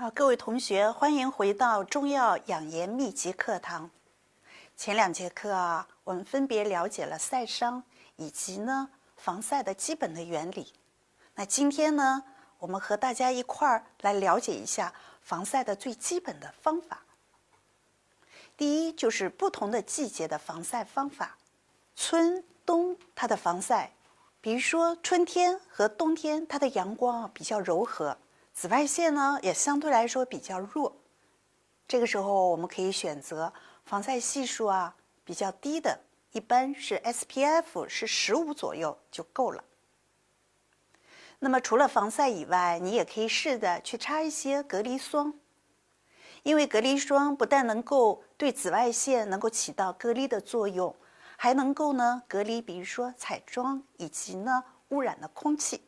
好，各位同学，欢迎回到中药养颜秘籍课堂。前2节课我们分别了解了晒伤以及防晒的基本的原理。那今天呢，我们和大家一块儿来了解一下防晒的最基本的方法。第一，就是不同的季节的防晒方法。春冬它的防晒，比如说春天和冬天，它的阳光比较柔和，紫外线呢也相对来说比较弱。这个时候我们可以选择防晒系数比较低的，一般是 SPF 是15左右就够了。那么除了防晒以外，你也可以试着去擦一些隔离霜，因为隔离霜不但能够对紫外线能够起到隔离的作用，还能够隔离比如说彩妆以及污染的空气。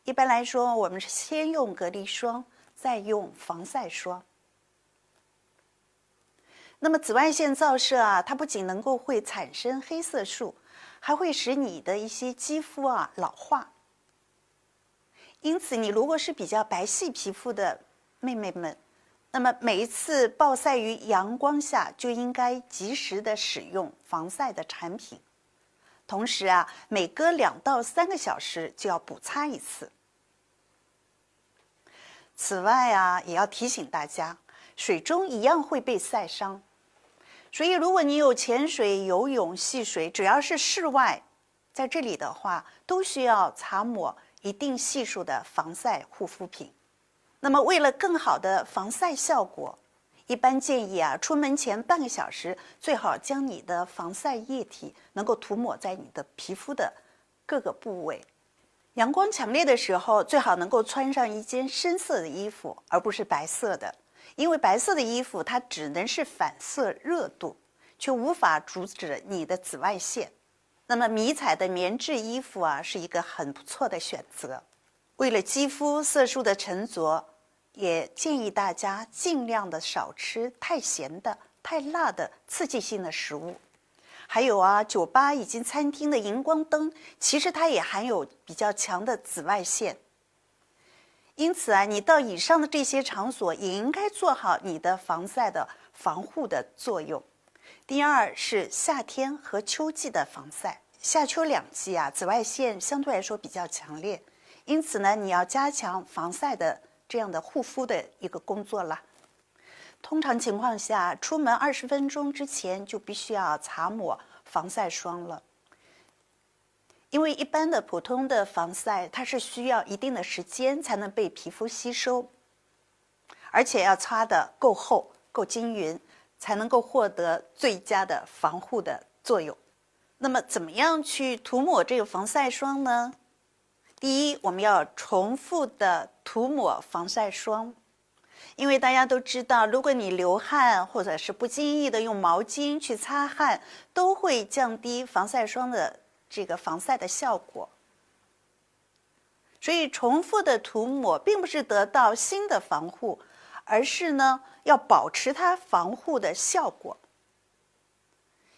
一般来说，我们是先用隔离霜，再用防晒霜。那么紫外线照射它不仅能够会产生黑色素，还会使你的一些肌肤老化。因此，你如果是比较白皙皮肤的妹妹们，那么每一次暴晒于阳光下，就应该及时的使用防晒的产品。同时每隔2到3个小时就要补擦一次。此外也要提醒大家，水中一样会被晒伤，所以如果你有潜水、游泳、戏水，只要是室外，在这里的话，都需要擦抹一定系数的防晒护肤品。那么为了更好的防晒效果，一般建议出门前半个小时，最好将你的防晒液体能够涂抹在你的皮肤的各个部位。阳光强烈的时候，最好能够穿上一件深色的衣服，而不是白色的，因为白色的衣服它只能是反射热度，却无法阻止你的紫外线。那么迷彩的棉质衣服是一个很不错的选择。为了肌肤色素的沉着，也建议大家尽量的少吃太咸的、太辣的刺激性的食物。还有酒吧以及餐厅的荧光灯，其实它也含有比较强的紫外线。因此你到以上的这些场所，也应该做好你的防晒的防护的作用。第二是夏天和秋季的防晒。夏秋2季紫外线相对来说比较强烈，因此你要加强防晒的这样的护肤的一个工作啦。通常情况下，出门20分钟之前就必须要擦抹防晒霜了，因为一般的普通的防晒，它是需要一定的时间才能被皮肤吸收，而且要擦得够厚、够均匀，才能够获得最佳的防护的作用。那么怎么样去涂抹这个防晒霜呢？第一，我们要重复的涂抹防晒霜。因为大家都知道，如果你流汗或者是不经意的用毛巾去擦汗，都会降低防晒霜的这个防晒的效果。所以重复的涂抹并不是得到新的防护，而是要保持它防护的效果。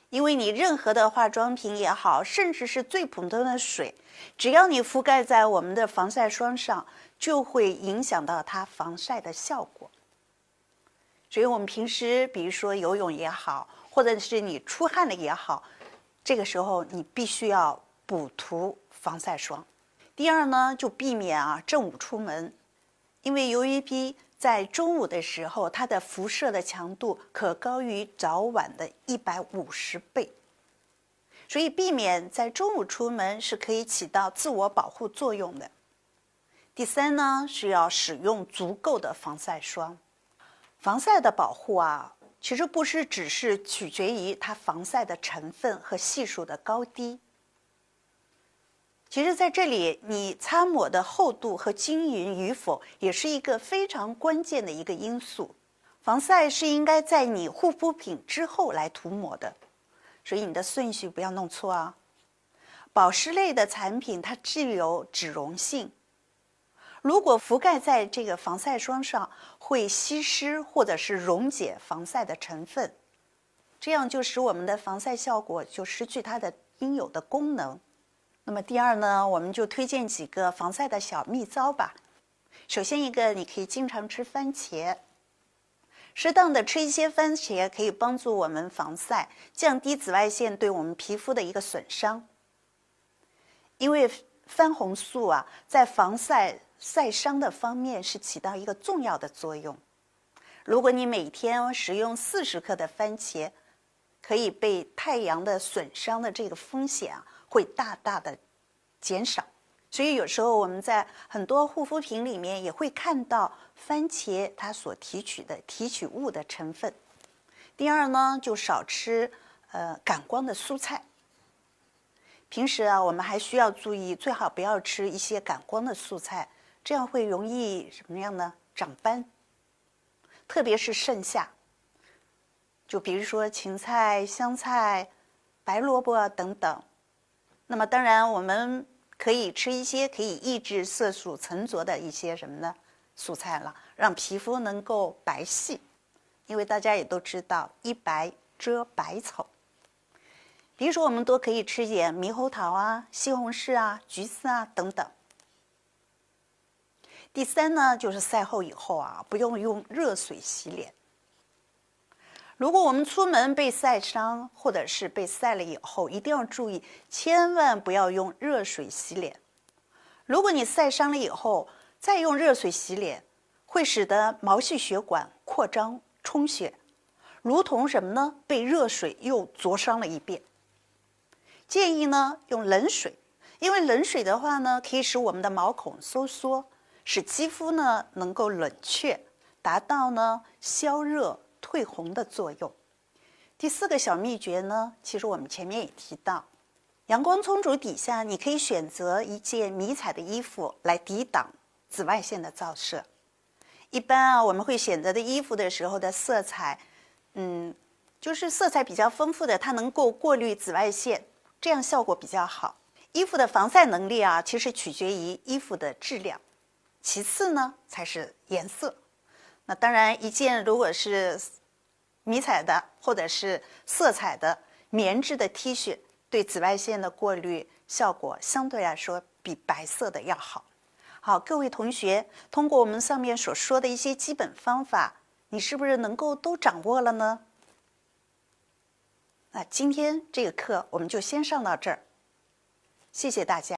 因为你任何的化妆品也好，甚至是最普通的水，只要你覆盖在我们的防晒霜上，就会影响到它防晒的效果。所以我们平时比如说游泳也好，或者是你出汗了也好，这个时候你必须要补涂防晒霜。第二就避免正午出门，因为 UVB 在中午的时候，它的辐射的强度可高于早晚的150倍，所以避免在中午出门是可以起到自我保护作用的。第三是要使用足够的防晒霜。防晒的保护其实不是只是取决于它防晒的成分和系数的高低。其实在这里，你擦抹的厚度和均匀与否，也是一个非常关键的一个因素。防晒是应该在你护肤品之后来涂抹的，所以你的顺序不要弄错保湿类的产品它具有脂溶性，如果覆盖在这个防晒霜上，会吸湿或者是溶解防晒的成分，这样就使我们的防晒效果就失去它的应有的功能。那么第二我们就推荐几个防晒的小秘招吧。首先一个，你可以经常吃番茄，适当的吃一些番茄可以帮助我们防晒，降低紫外线对我们皮肤的一个损伤。因为番红素啊，在防晒伤的方面是起到一个重要的作用。如果你每天食用40克的番茄，可以被太阳的损伤的这个风险啊，会大大的减少。所以有时候我们在很多护肤品里面也会看到番茄它所提取物的成分。第二呢，就少吃感光的蔬菜。平时啊，我们还需要注意，最好不要吃一些感光的蔬菜，这样会容易什么样呢？长斑，特别是盛夏。就比如说芹菜、香菜、白萝卜等等。那么当然，我们可以吃一些可以抑制色素沉着的一些什么呢？蔬菜了，让皮肤能够白皙。因为大家也都知道，一白遮百丑。比如说，我们多可以吃一点猕猴桃啊、西红柿啊、橘子啊等等。第三呢，就是晒后以后啊，不用热水洗脸。如果我们出门被晒伤，或者是被晒了以后，一定要注意，千万不要用热水洗脸。如果你晒伤了以后，再用热水洗脸，会使得毛细血管扩张充血，如同什么呢？被热水又灼伤了一遍。建议呢用冷水，因为冷水的话呢，可以使我们的毛孔收缩，使肌肤呢能够冷却，达到呢消热退红的作用。第4个小秘诀呢，其实我们前面也提到，阳光充足底下，你可以选择一件迷彩的衣服来抵挡紫外线的照射。一般啊，我们会选择的衣服的时候的色彩，就是色彩比较丰富的，它能够过滤紫外线，这样效果比较好。衣服的防晒能力啊，其实取决于衣服的质量，其次呢才是颜色。那当然，一件如果是迷彩的或者是色彩的棉质的 T 恤，对紫外线的过滤效果相对来说比白色的要好。好，各位同学，通过我们上面所说的一些基本方法，你是不是能够都掌握了呢？那今天这个课我们就先上到这儿，谢谢大家。